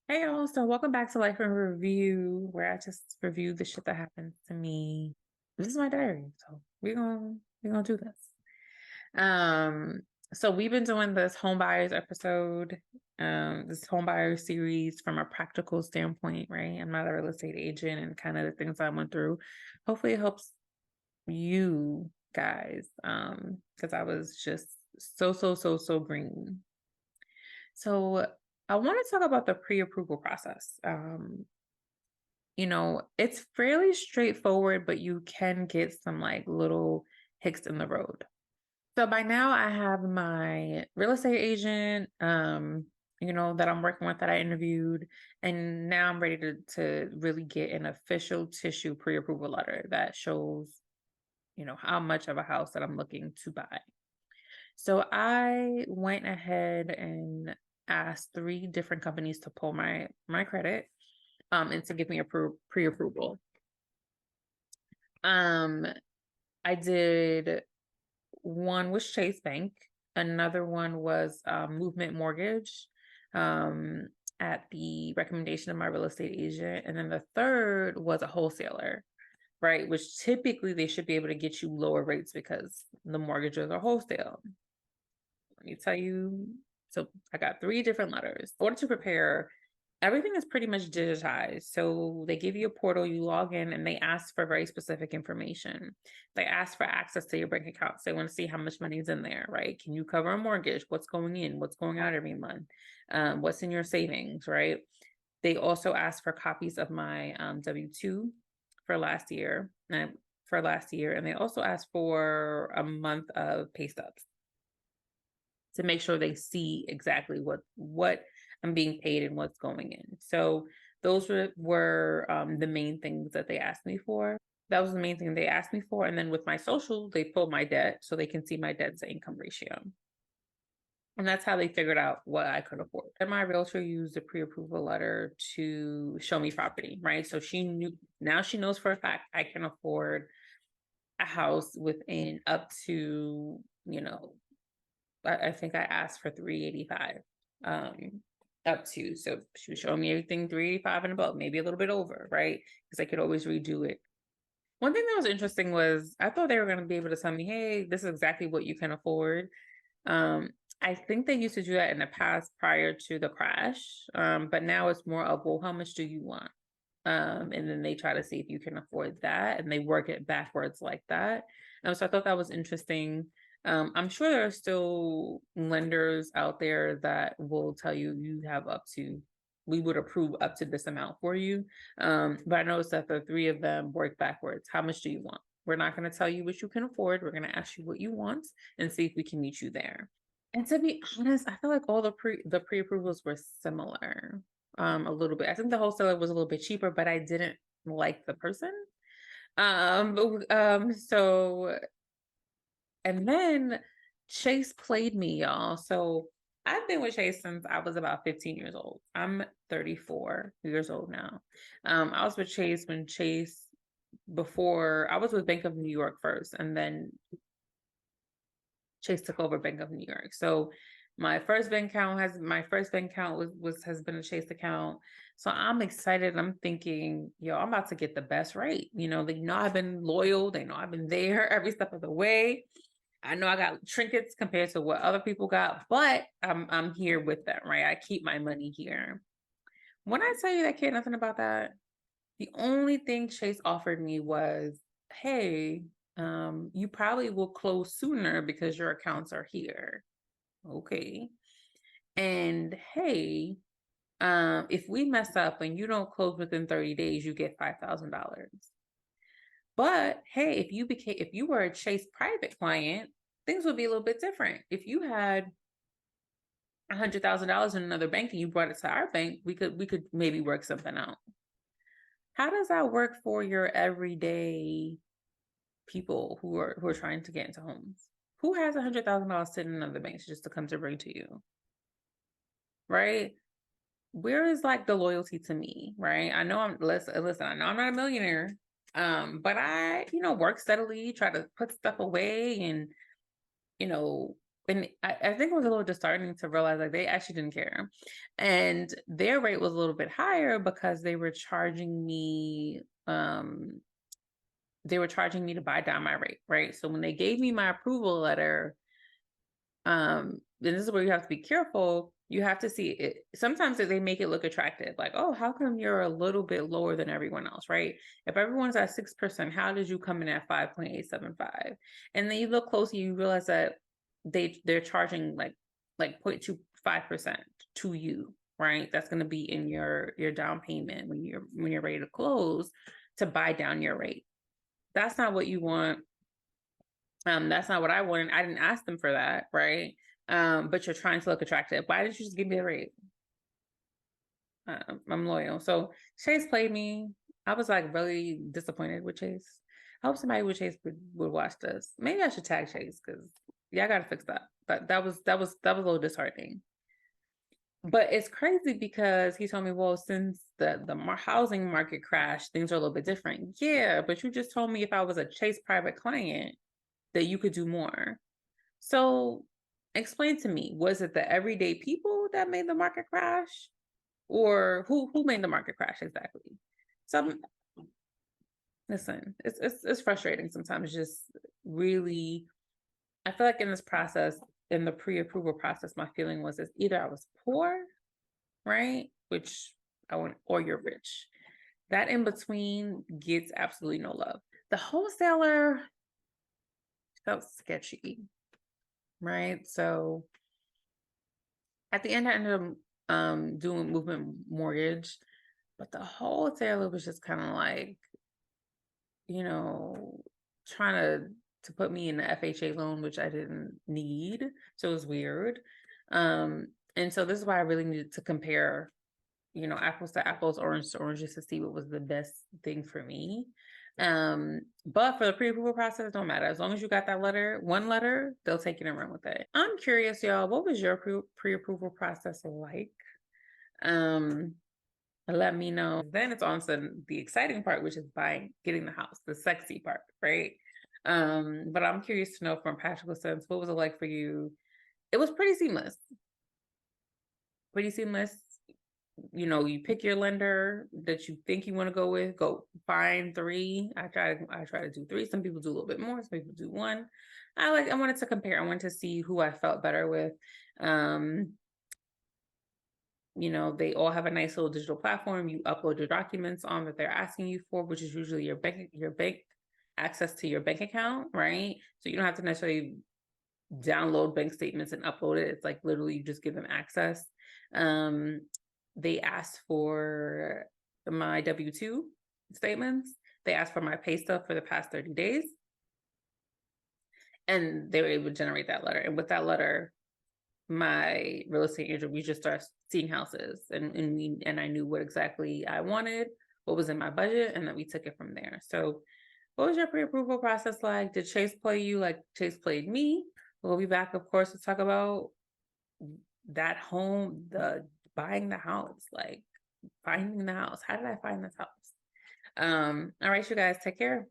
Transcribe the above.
Hey y'all, so welcome back to Life in Review, where I just review the shit that happens to me. This is my diary, so we're gonna do this. Um, so we've been doing this Homebuyers episode, this Homebuyers series from a practical standpoint, right? I'm not a real estate agent and kind of the things I went through. Hopefully it helps you guys, because I was just so green. So I want to talk about the pre-approval process. It's fairly straightforward, but you can get some like little hicks in the road. So by now I have my real estate agent, that I'm working with that I interviewed, and now I'm ready to really get an official tissue pre-approval letter that shows, how much of a house that I'm looking to buy. So I went ahead and asked three different companies to pull my credit and to give me a pre-approval. Um, I did one was Chase Bank, another one was Movement Mortgage, um, at the recommendation of my real estate agent, and then the third was a wholesaler, right? Which typically they should be able to get you lower rates because the mortgages are wholesale. Let me tell you. So I got three different letters. In order to prepare, everything is pretty much digitized. So they give you a portal, you log in, and they ask for very specific information. They ask for access to your bank accounts. They want to see how much money is in there, right? Can you cover a mortgage? What's going in? What's going out every month? What's in your savings, right? They also ask for copies of my W-2 for last year, and they also ask for a month of pay stubs to make sure they see exactly what I'm being paid and what's going in. So those were the main things that they asked me for. That was the main thing they asked me for. And then with my social, they pulled my debt so they can see my debt to income ratio. And that's how they figured out what I could afford. And my realtor used a pre-approval letter to show me property, right? So now she knows for a fact I can afford a house within up to, I think I asked for 385 up to. So she was showing me everything 385 and above, maybe a little bit over, right? Because I could always redo it. One thing that was interesting was I thought they were going to be able to tell me, hey, this is exactly what you can afford. Um, I think they used to do that in the past prior to the crash. But now it's more of, well, how much do you want? And then they try to see if you can afford that, and they work it backwards like that. So I thought that was interesting. I'm sure there are still lenders out there that will tell you we would approve up to this amount for you. But I noticed that the three of them work backwards. How much do you want? We're not going to tell you what you can afford. We're going to ask you what you want and see if we can meet you there. And to be honest, I feel like all the pre-approvals were similar, a little bit. I think the wholesaler was a little bit cheaper, but I didn't like the person. So and then Chase played me, y'all. So I've been with Chase since I was about 15 years old. I'm 34 years old now. I was with Chase when Chase before I was with Bank of New York first, and then Chase took over Bank of New York. So my first bank account has been a Chase account. So I'm excited. I'm thinking, yo, I'm about to get the best rate. They know I've been loyal. They know I've been there every step of the way. I know I got trinkets compared to what other people got, but I'm here with them, right? I keep my money here. When I tell you that I care nothing about that, the only thing Chase offered me was, hey, you probably will close sooner because your accounts are here. Okay. And hey, if we mess up and you don't close within 30 days, you get $5,000. But hey, if you were a Chase private client, things would be a little bit different. If you had $100,000 in another bank and you brought it to our bank, we could maybe work something out. How does that work for your everyday people who are trying to get into homes? Who has $100,000 sitting in other banks just to come to bring to you? Right? Where is like the loyalty to me, right? I know listen, I know I'm not a millionaire. But I, work steadily, try to put stuff away and, you know, and I think it was a little disheartening to realize like they actually didn't care. And their rate was a little bit higher because they were charging me to buy down my rate, right? So when they gave me my approval letter, and this is where you have to be careful. You have to see it. Sometimes they make it look attractive, like, oh, how come you're a little bit lower than everyone else, right? If everyone's at 6%, how did you come in at 5.875? And then you look closely, you realize that they're charging like 0.25% to you, right? That's going to be in your down payment when you're ready to close to buy down your rate. That's not what you want. That's not what I wanted. I didn't ask them for that, right? But you're trying to look attractive. Why didn't you just give me a rate? I'm loyal. So Chase played me. I was like really disappointed with Chase. I hope somebody with Chase would watch this. Maybe I should tag Chase because yeah, I gotta fix that. But that was a little disheartening. But it's crazy because he told me, well, since the housing market crashed, things are a little bit different. Yeah, but you just told me if I was a Chase private client that you could do more. So explain to me, was it the everyday people that made the market crash? Or who made the market crash exactly? So listen, it's frustrating sometimes, just really I feel like in this process, in the pre-approval process, my feeling was is either I was poor, right? Which I want, or you're rich. That in between gets absolutely no love. The wholesaler felt sketchy, right? So at the end, I ended up doing movement mortgage, but the wholesaler was just kind of like, you know, trying to put me in the FHA loan, which I didn't need. So it was weird. And so this is why I really needed to compare, apples to apples, orange to oranges to see what was the best thing for me. But for the pre-approval process, it don't matter. As long as you got that letter, one letter, they'll take it and run with it. I'm curious, y'all, what was your pre-approval process like? Um, Let me know. Then it's on to the exciting part, which is getting the house, the sexy part, right? But I'm curious to know from a practical sense, what was it like for you? It was pretty seamless. Pretty seamless. You pick your lender that you think you want to go with, go find three. I try to do three. Some people do a little bit more, some people do one. I wanted to compare. I wanted to see who I felt better with. They all have a nice little digital platform. You upload your documents on that they're asking you for, which is usually your bank access to your bank account, right? So you don't have to necessarily download bank statements and upload it. It's like literally you just give them access. They asked for my W-2 statements. They asked for my pay stub for the past 30 days. And they were able to generate that letter. And with that letter, my real estate agent, we just started seeing houses and I knew what exactly I wanted, what was in my budget, and then we took it from there. So what was your pre-approval process like? Did Chase play you like Chase played me? We'll be back, of course, to talk about that home, the buying the house, like finding the house. How did I find this house? All right, you guys, take care.